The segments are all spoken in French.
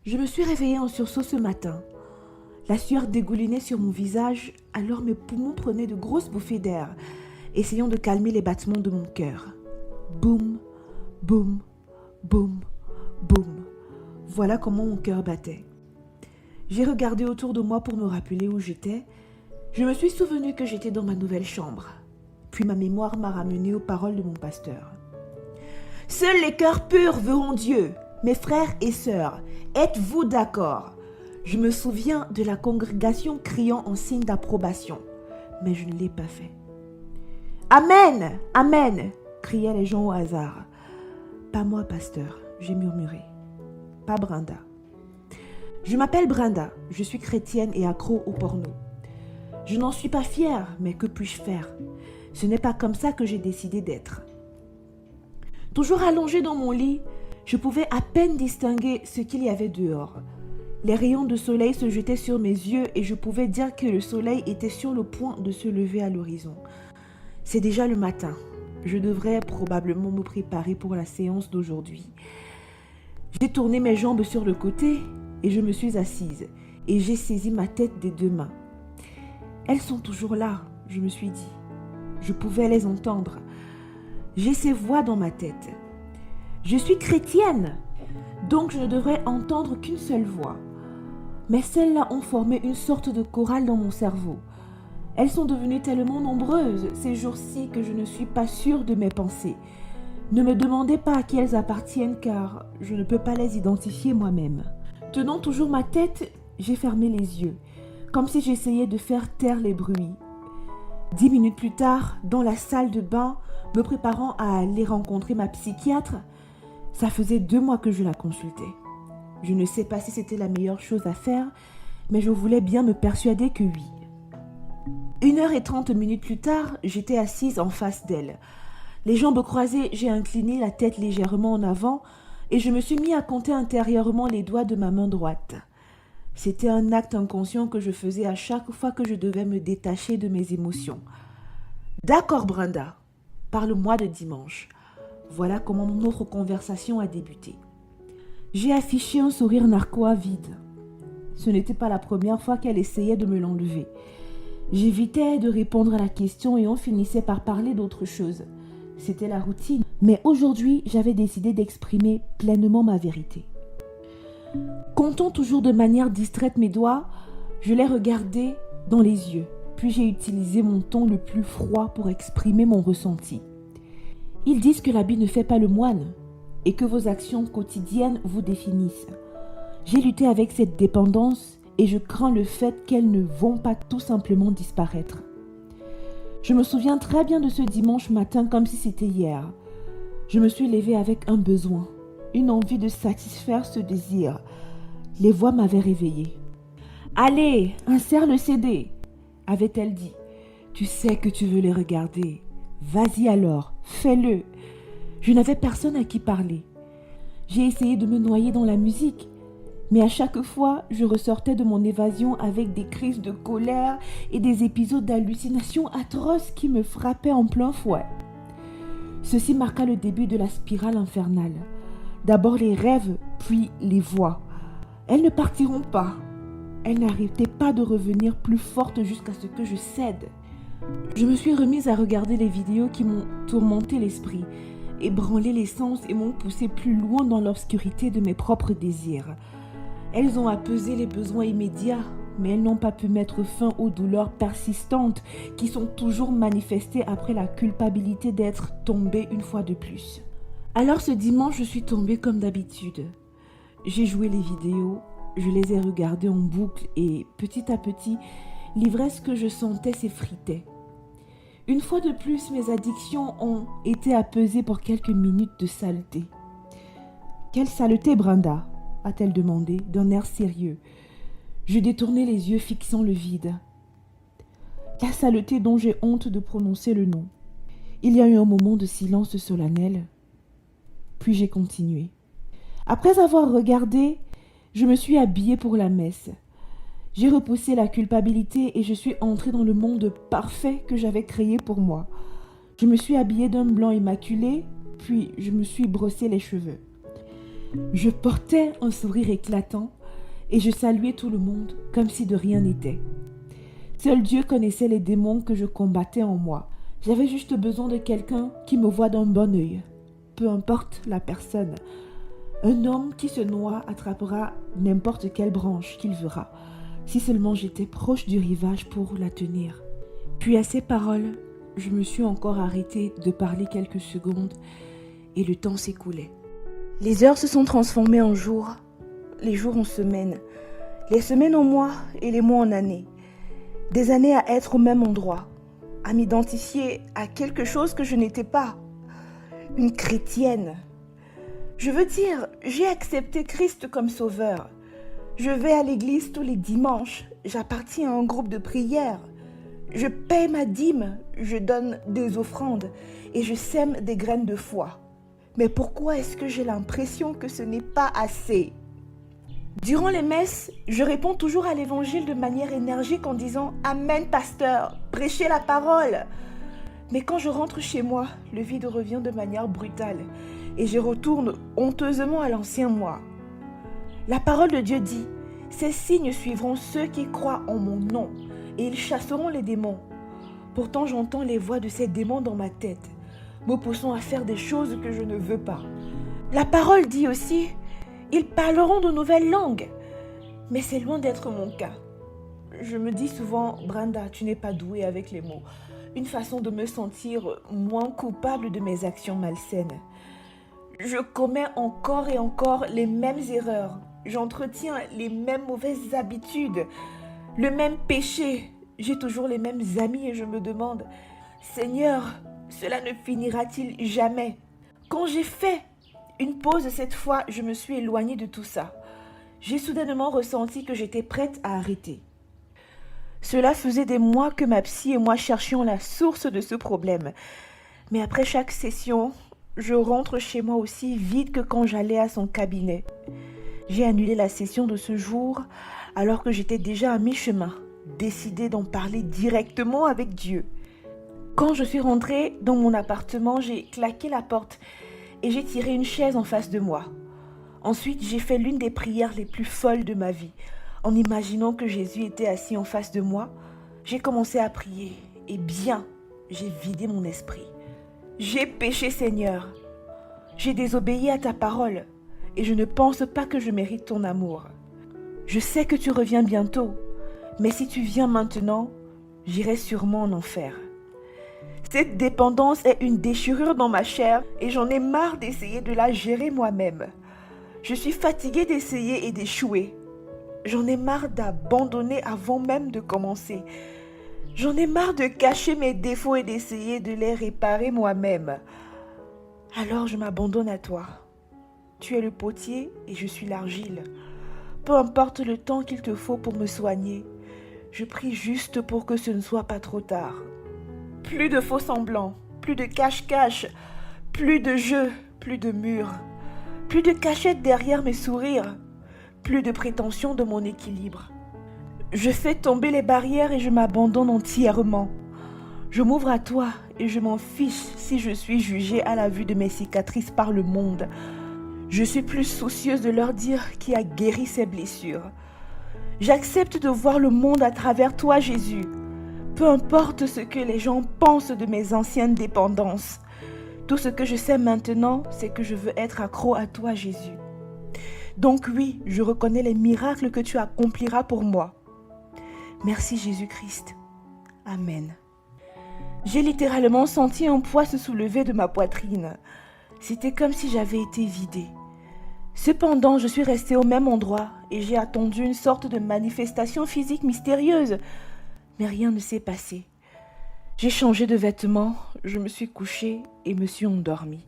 Je me suis réveillée en sursaut ce matin. La sueur dégoulinait sur mon visage, alors mes poumons prenaient de grosses bouffées d'air, essayant de calmer les battements de mon cœur. Boum, boum, boum, boum. Voilà comment mon cœur battait. J'ai regardé autour de moi pour me rappeler où j'étais. Je me suis souvenu que j'étais dans ma nouvelle chambre. Puis ma mémoire m'a ramené aux paroles de mon pasteur. « Seuls les cœurs purs verront Dieu. Mes frères et sœurs, êtes-vous d'accord ?» Je me souviens de la congrégation criant en signe d'approbation, mais je ne l'ai pas fait. « Amen, amen !» criaient les gens au hasard. « Pas moi, pasteur », j'ai murmuré. « Pas Brenda. » Je m'appelle Brenda, je suis chrétienne et accro au porno. Je n'en suis pas fière, mais que puis-je faire ? Ce n'est pas comme ça que j'ai décidé d'être. Toujours allongée dans mon lit, je pouvais à peine distinguer ce qu'il y avait dehors. Les rayons de soleil se jetaient sur mes yeux et je pouvais dire que le soleil était sur le point de se lever à l'horizon. C'est déjà le matin. Je devrais probablement me préparer pour la séance d'aujourd'hui. J'ai tourné mes jambes sur le côté et je me suis assise et j'ai saisi ma tête des deux mains. Elles sont toujours là, je me suis dit. Je pouvais les entendre. J'ai ces voix dans ma tête. Je suis chrétienne, donc je ne devrais entendre qu'une seule voix. Mais celles-là ont formé une sorte de chorale dans mon cerveau. Elles sont devenues tellement nombreuses ces jours-ci que je ne suis pas sûre de mes pensées. Ne me demandez pas à qui elles appartiennent car je ne peux pas les identifier moi-même. Tenant toujours ma tête, j'ai fermé les yeux, comme si j'essayais de faire taire les bruits. 10 minutes plus tard, dans la salle de bain, me préparant à aller rencontrer ma psychiatre, ça faisait 2 mois que je la consultais. Je ne sais pas si c'était la meilleure chose à faire, mais je voulais bien me persuader que oui. 1h30 plus tard, j'étais assise en face d'elle. Les jambes croisées, j'ai incliné la tête légèrement en avant et je me suis mis à compter intérieurement les doigts de ma main droite. C'était un acte inconscient que je faisais à chaque fois que je devais me détacher de mes émotions. « D'accord, Brenda, parle-moi de dimanche. » Voilà comment notre conversation a débuté. J'ai affiché un sourire narquois vide. Ce n'était pas la première fois qu'elle essayait de me l'enlever. J'évitais de répondre à la question et on finissait par parler d'autre chose. C'était la routine. Mais aujourd'hui, j'avais décidé d'exprimer pleinement ma vérité. Comptant toujours de manière distraite mes doigts, je les regardais dans les yeux. Puis j'ai utilisé mon ton le plus froid pour exprimer mon ressenti. Ils disent que l'habit ne fait pas le moine et que vos actions quotidiennes vous définissent. J'ai lutté avec cette dépendance et je crains le fait qu'elles ne vont pas tout simplement disparaître. Je me souviens très bien de ce dimanche matin comme si c'était hier. Je me suis levée avec un besoin, une envie de satisfaire ce désir. Les voix m'avaient réveillée. « Allez, insère le CD !» avait-elle dit. « Tu sais que tu veux les regarder. Vas-y alors, fais-le !» Je n'avais personne à qui parler. J'ai essayé de me noyer dans la musique, mais à chaque fois, je ressortais de mon évasion avec des crises de colère et des épisodes d'hallucination atroces qui me frappaient en plein fouet. Ceci marqua le début de la spirale infernale. D'abord les rêves, puis les voix. Elles ne partiront pas. Elles n'arrêtaient pas de revenir plus fortes jusqu'à ce que je cède. Je me suis remise à regarder les vidéos qui m'ont tourmenté l'esprit, ébranlé les sens et m'ont poussé plus loin dans l'obscurité de mes propres désirs. Elles ont apaisé les besoins immédiats, mais elles n'ont pas pu mettre fin aux douleurs persistantes qui sont toujours manifestées après la culpabilité d'être tombée une fois de plus. Alors ce dimanche, je suis tombée comme d'habitude. J'ai joué les vidéos, je les ai regardées en boucle et petit à petit, l'ivresse que je sentais s'effritait. Une fois de plus, mes addictions ont été apaisées pour quelques minutes de saleté. « Quelle saleté, Brenda ?» a-t-elle demandé d'un air sérieux. Je détournai les yeux fixant le vide. La saleté dont j'ai honte de prononcer le nom. Il y a eu un moment de silence solennel, puis j'ai continué. Après avoir regardé, je me suis habillée pour la messe. J'ai repoussé la culpabilité et je suis entrée dans le monde parfait que j'avais créé pour moi. Je me suis habillée d'un blanc immaculé, puis je me suis brossé les cheveux. Je portais un sourire éclatant et je saluais tout le monde comme si de rien n'était. Seul Dieu connaissait les démons que je combattais en moi. J'avais juste besoin de quelqu'un qui me voit d'un bon œil. Peu importe la personne. Un homme qui se noie attrapera n'importe quelle branche qu'il verra, si seulement j'étais proche du rivage pour la tenir. Puis à ces paroles, je me suis encore arrêtée de parler quelques secondes et le temps s'écoulait. Les heures se sont transformées en jours, les jours en semaines, les semaines en mois et les mois en années. Des années à être au même endroit, à m'identifier à quelque chose que je n'étais pas, une chrétienne. Je veux dire, j'ai accepté Christ comme sauveur. Je vais à l'église tous les dimanches, j'appartiens à un groupe de prière. Je paie ma dîme, je donne des offrandes et je sème des graines de foi. Mais pourquoi est-ce que j'ai l'impression que ce n'est pas assez ? Durant les messes, je réponds toujours à l'évangile de manière énergique en disant « Amen, pasteur, prêchez la parole !» Mais quand je rentre chez moi, le vide revient de manière brutale et je retourne honteusement à l'ancien moi. La parole de Dieu dit « Ces signes suivront ceux qui croient en mon nom et ils chasseront les démons. » Pourtant, j'entends les voix de ces démons dans ma tête, me poussant à faire des choses que je ne veux pas. La parole dit aussi « Ils parleront de nouvelles langues. » Mais c'est loin d'être mon cas. Je me dis souvent « Brenda, tu n'es pas douée avec les mots. » Une façon de me sentir moins coupable de mes actions malsaines. Je commets encore et encore les mêmes erreurs. J'entretiens les mêmes mauvaises habitudes, le même péché. J'ai toujours les mêmes amis et je me demande « Seigneur, cela ne finira-t-il jamais ?» Quand j'ai fait une pause cette fois, je me suis éloignée de tout ça. J'ai soudainement ressenti que j'étais prête à arrêter. Cela faisait des mois que ma psy et moi cherchions la source de ce problème. Mais après chaque session, je rentre chez moi aussi vite que quand j'allais à son cabinet. J'ai annulé la session de ce jour alors que j'étais déjà à mi-chemin, décidée d'en parler directement avec Dieu. Quand je suis rentrée dans mon appartement, j'ai claqué la porte et j'ai tiré une chaise en face de moi. Ensuite, j'ai fait l'une des prières les plus folles de ma vie. En imaginant que Jésus était assis en face de moi, j'ai commencé à prier et bien, j'ai vidé mon esprit. J'ai péché, Seigneur. J'ai désobéi à ta parole et je ne pense pas que je mérite ton amour. Je sais que tu reviens bientôt, mais si tu viens maintenant, j'irai sûrement en enfer. Cette dépendance est une déchirure dans ma chair et j'en ai marre d'essayer de la gérer moi-même. Je suis fatiguée d'essayer et d'échouer. J'en ai marre d'abandonner avant même de commencer. J'en ai marre de cacher mes défauts et d'essayer de les réparer moi-même. Alors je m'abandonne à toi. Tu es le potier et je suis l'argile. Peu importe le temps qu'il te faut pour me soigner, je prie juste pour que ce ne soit pas trop tard. Plus de faux semblants, plus de cache-cache, plus de jeux, plus de murs, plus de cachette derrière mes sourires, plus de prétention de mon équilibre. Je fais tomber les barrières et je m'abandonne entièrement. Je m'ouvre à toi et je m'en fiche si je suis jugée à la vue de mes cicatrices par le monde. Je suis plus soucieuse de leur dire qui a guéri ces blessures. J'accepte de voir le monde à travers toi, Jésus. Peu importe ce que les gens pensent de mes anciennes dépendances. Tout ce que je sais maintenant, c'est que je veux être accro à toi, Jésus. Donc oui, je reconnais les miracles que tu accompliras pour moi. Merci Jésus-Christ. Amen. J'ai littéralement senti un poids se soulever de ma poitrine. C'était comme si j'avais été vidée. Cependant, je suis restée au même endroit et j'ai attendu une sorte de manifestation physique mystérieuse. Mais rien ne s'est passé. J'ai changé de vêtements, je me suis couchée et me suis endormie.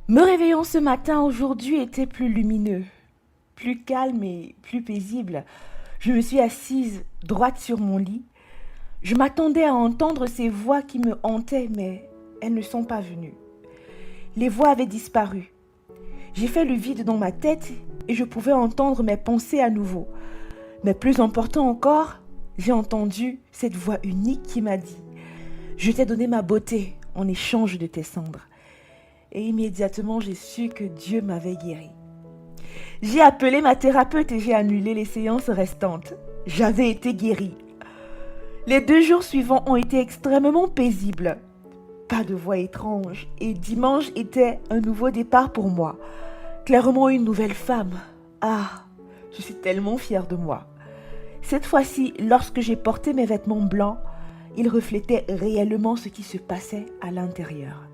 Me réveillant ce matin aujourd'hui était plus lumineux, plus calme et plus paisible. Je me suis assise droite sur mon lit. Je m'attendais à entendre ces voix qui me hantaient, mais elles ne sont pas venues. Les voix avaient disparu. J'ai fait le vide dans ma tête et je pouvais entendre mes pensées à nouveau. Mais plus important encore, j'ai entendu cette voix unique qui m'a dit « Je t'ai donné ma beauté en échange de tes cendres. » Et immédiatement, j'ai su que Dieu m'avait guéri. J'ai appelé ma thérapeute et j'ai annulé les séances restantes. J'avais été guérie. Les 2 jours suivants ont été extrêmement paisibles. Pas de voix étrange et dimanche était un nouveau départ pour moi. Clairement une nouvelle femme. Ah, je suis tellement fière de moi. Cette fois-ci, lorsque j'ai porté mes vêtements blancs, ils reflétaient réellement ce qui se passait à l'intérieur.